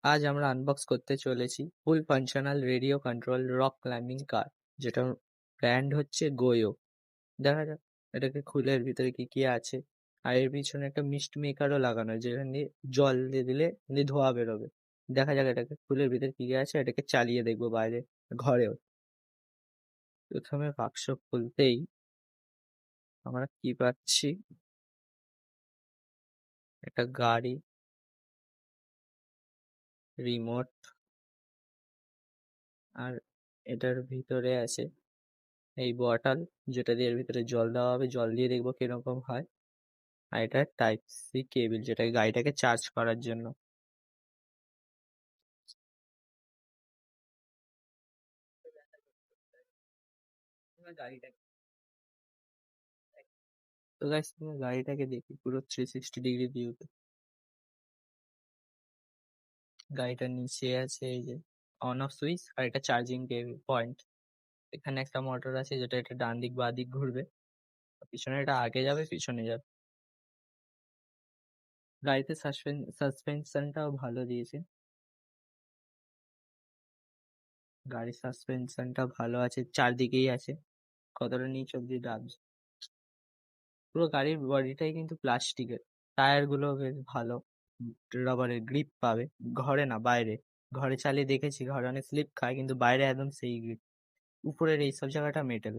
আজ আমরা আনবক্স করতে চলেছি full functional radio control rock climbing car, যেটার ব্র্যান্ড হচ্ছে গোয়ো। দেখা যাক এটাকে খুলে এর ভিতরে কি কি আছে। আর এর পিছনে একটা মিস্ট মেকারও লাগানো আছে, যেখানে দিয়ে জল দিয়ে দিলে ধোঁয়া বেরোবে। দেখা যাক এটাকে খুলে এর ভিতরে কি কি আছে, এটাকে চালিয়ে দেখবো বাইরে ঘরেও। প্রথমে বাক্স খুলতেই আমরা কি পাচ্ছি, একটা গাড়ি, রিমোট, আর এটার ভিতরে আছে এই বটল, যেটা দিয়ে এর ভিতরে জল দেওয়া হবে, জল দিয়ে দেখবো কিরকম হয়। আর এটা টাইপ সি কেবল, যেটা গাড়িটাকে চার্জ করার জন্য। গাড়িটাকে তো গাইস, তুমি গাড়িটাকে দেখি পুরো 360 ডিগ্রি ভিউতে। গাড়িটার নিচে আছে এই যে অন অফ সুইচ, আর এটা চার্জিং পয়েন্ট। এখানে একটা মোটর আছে, যেটা এটা ডান দিক বাঁ দিক ঘুরবে। পিছনে এটা আগে যাবে পিছনে যাবে। গাড়িতে সাসপেনশনটাও ভালো দিয়েছে। গাড়ির সাসপেনশনটা ভালো আছে, চারদিকেই আছে, কতটা নিচ অব্দি ডাবছে। পুরো গাড়ির বডিটাই কিন্তু প্লাস্টিকের। টায়ার গুলো বেশ ভালো, রবারের গ্রিপ পাবে। ঘরে না, বাইরে। ঘরে চালিয়ে দেখেছি, ঘরে অনেক স্লিপ খায়, কিন্তু বাইরে একদম সেই গ্রিপ। উপরের এই সব জায়গাটা মেটেল।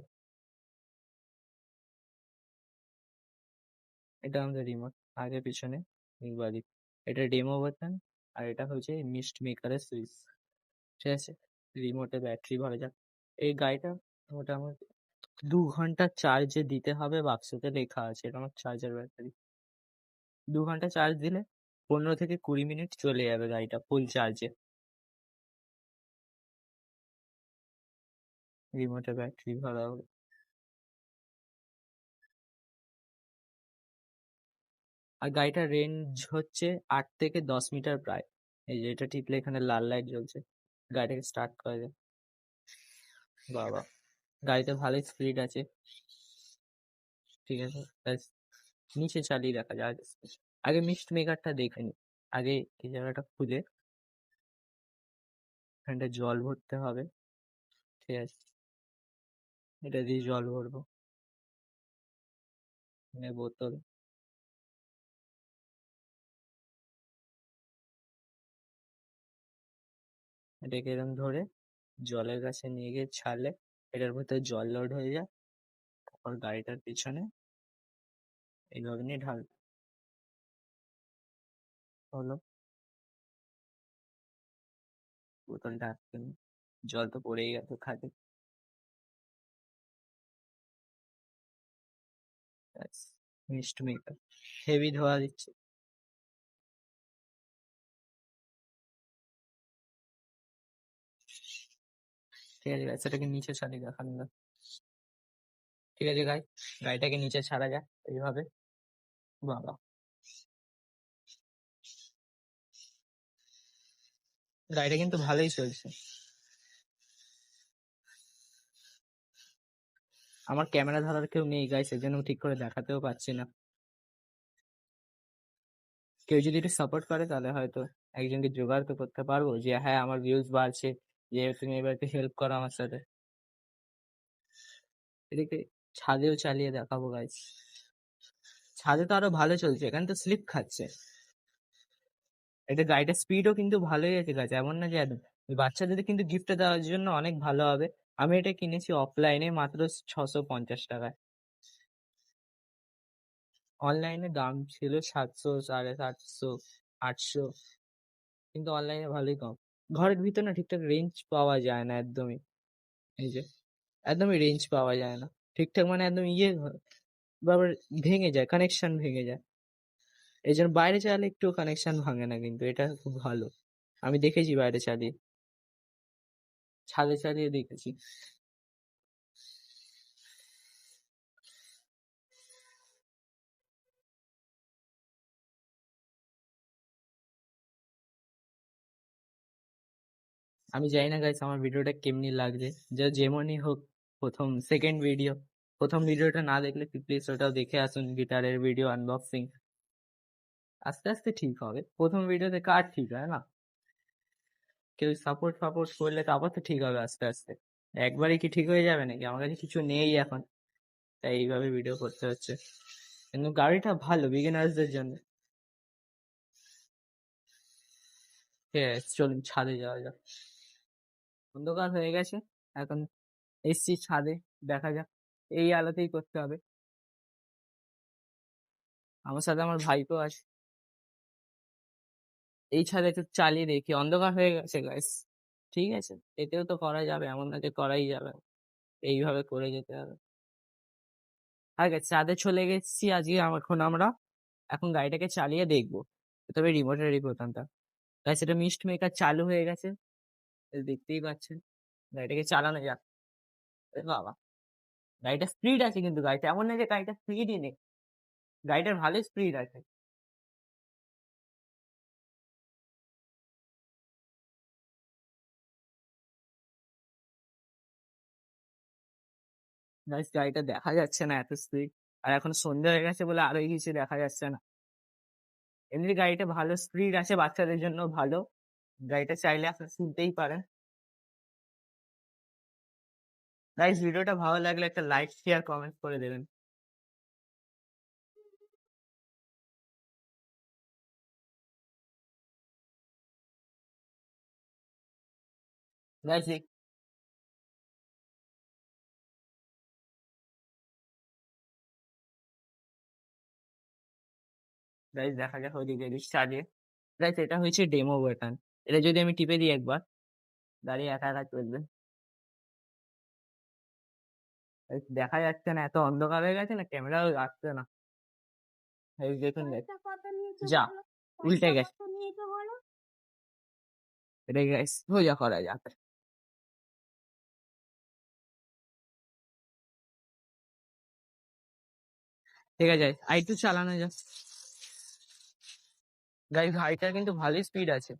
এটা আমাদের রিমোট, আগে পিছনে এই বাড়ি। এটা ডেমো বাটন, আর এটা হচ্ছে মিস্ট মেকারের সুইচ। ঠিক আছে, রিমোটে ব্যাটারি ভরা যাক। এই গাড়িটা মোটামুটি 2 ঘন্টা চার্জে দিতে হবে, বাক্সতে লেখা আছে। এটা আমার চার্জার ব্যাটারি। 2 ঘন্টা চার্জ দিলে 15 থেকে 20 মিনিট চলে যাবে গাড়িটা ফুল চার্জে। রিমোটে ব্যাটারি ভরা হবে। আর গাড়িটার রেঞ্জ হচ্ছে 8 থেকে 10 মিটার প্রায়। এই যে এটা টিপলে এখানে লাল লাইট জ্বলছে। গাড়িটাকে স্টার্ট করা যায়। বাবা, গাড়িতে ভালোই স্পিড আছে। ঠিক আছে, ব্যাস নিচে চালিয়ে দেখা যায়। আগে মিস্ট মেকারটা দেখে নি। আগে এই জায়গাটা খুলে এখানটা জল ভরতে হবে। ঠিক আছে, এটা দিয়ে জল ভরবো। এখানে বোতল, এটাকে এরকম ধরে জলের কাছে নিয়ে গিয়ে ছাড়লে এটার ভেতরে জল লোড হয়ে যায়। তারপর গাড়িটার পিছনে এইভাবে নিয়ে ঢাল হলো। বোতলটা আটকে নি। জল তো পড়েই গেছে খাতে। ব্যাস, মিস্ট মেকার হেভি ধোয়া দিচ্ছে। ঠিক আছে, ব্যাস এটাকে নিচে ছাড়িয়ে দেখান না। ঠিক আছে গাড়িটাকে নিচে ছাড়া যায় এইভাবে। বাবা, গাড়িটা কিন্তু ভালোই চলছে। আমার ক্যামেরা ধরার কেউ নেই গাইস, সেজন্য ঠিক করে দেখাতেও পাচ্ছি না। কেউ যদি একটু সাপোর্ট করে তাহলে হয়তো একজনকে জোগাড় তো করতে পারবো, যে হ্যাঁ আমার ভিউজ বাড়ছে, যে তুমি এবার একটু হেল্প করো আমার সাথে। এদিকে ছাদেও চালিয়ে দেখাবো গাইস। ছাদে তো আরো ভালো চলছে, এখানে তো স্লিপ খাচ্ছে। এটা গাড়িটার স্পিডও কিন্তু ভালোই আছে গাছ, এমন না যে একদম। ওই বাচ্চাদের কিন্তু গিফট দেওয়ার জন্য অনেক ভালো হবে। আমি এটা কিনেছি অফলাইনে মাত্র 650 টাকায়। অনলাইনে দাম ছিল 700, 750, 800, কিন্তু অনলাইনে ভালোই কম। ঘরের ভিতরে না ঠিকঠাক রেঞ্জ পাওয়া যায় না একদমই। এই যে একদমই রেঞ্জ পাওয়া যায় না ঠিকঠাক, মানে একদম বাবার ভেঙে যায়, কানেকশন ভেঙে যায়। এই জন্য বাইরে চালালে একটু কানেকশন ভাঙে না, কিন্তু এটা খুব ভালো। আমি দেখেছি বাইরে চালিয়ে, ছাদে চালিয়ে দেখেছি। আমি জানি না গাইস আমার ভিডিওটা কেমনি লাগছে, যেমনই হোক। সেকেন্ড ভিডিও, প্রথম ভিডিওটা না দেখলে প্লিজ ওটাও দেখে আসুন, গিটারের ভিডিও আনবক্সিং। আস্তে আস্তে ঠিক হবে, প্রথম ভিডিওতে কার ঠিক হয় না। কেউ সাপোর্ট ফাপোর্ট করলে তারপর তো ঠিক হবে আস্তে আস্তে। একবারে কি ঠিক হয়ে যাবে নাকি? আমার কাছে কিছু নেই এখন, তাই এইভাবে ভিডিও করতে হচ্ছে। কিন্তু গাড়িটা ভালো বিগিনার্সদের জন্য। ঠিক আছে, চলুন ছাদে যাওয়া যাক। অন্ধকার হয়ে গেছে এখন, এসছি ছাদে, দেখা যাক। এই আলোতেই করতে হবে। আমার সাথে আমার ভাইপো আছে। এই ছাদে একটু চালিয়ে দেখি, অন্ধকার হয়ে গেছে গাইস। ঠিক আছে, এতেও তো করা যাবে, এমন না যে করাই যাবে না। এইভাবে করে যেতে হবে। আগে ছাদে চলে গেছি আজকে। এখন আমরা গাড়িটাকে চালিয়ে দেখবো, তবে রিমোটেরই বোতামটা। গাইস, এটা মিস্ট মেকার চালু হয়ে গেছে, এই দেখতেই পাচ্ছেন। গাড়িটাকে চালানো যাক। এ বাবা, গাড়িটা স্পিড আছে, কিন্তু গাড়িটা এমন না যে গাড়িটা স্পিডই নেই, গাড়িটার ভালো স্পিড আছে। গাইস, গাড়িটা দেখা যাচ্ছে না এত স্পিড, আর এখন সন্ধ্যা হয়ে গেছে বলে আরো কিছু দেখা যাচ্ছে না। এমনি গাড়িটা ভালো স্পিড আছে, বাচ্চাদের জন্য ভালো। গাড়িটা চাইলে আপনারা কিনতেই পারেন। গাইস, ভিডিওটা ভালো লাগলে একটা লাইক শেয়ার কমেন্ট করে দেবেন। গাইস, গাইস দেখা যাক ওইদিকে চালিয়ে। গাইস, এটা হচ্ছে ডেমো বাটন। এটা যদি আমি টিপে দিই একবার, গাড়ি একা একা চলবে। Guys, দেখা যাচ্ছে না, এত অন্ধকার হয়ে গেছে না, ক্যামেরাও আসছে না। এই দেখুন guys, যা উল্টে গেছে। এটা গাইস সোজা করা যাক। ঠিক আছে, আর একটু চালানো যাক। গাইস, গাড়িটার কিন্তু ভালোই স্পিড আছে।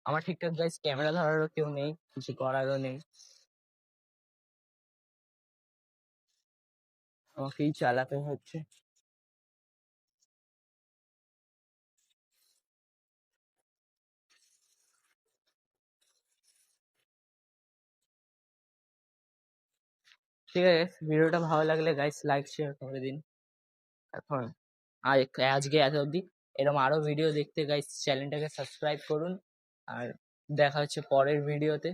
আমার ঠিকঠাক গাইস ক্যামেরা ধরারও কেউ নেই, কিছু করারও নেই, আমাকেই চালাতে হচ্ছে। ঠিক আছে, ভিডিওটা ভালো লাগলে গাইস লাইক শেয়ার করে দিন। এখন আর আজকে এত অবধি। এরকম আরো ভিডিও দেখতে গাইস চ্যানেলটাকে সাবস্ক্রাইব করুন। আর দেখা হচ্ছে পরের ভিডিওতে।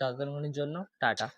ততক্ষণের জন্য টাটা।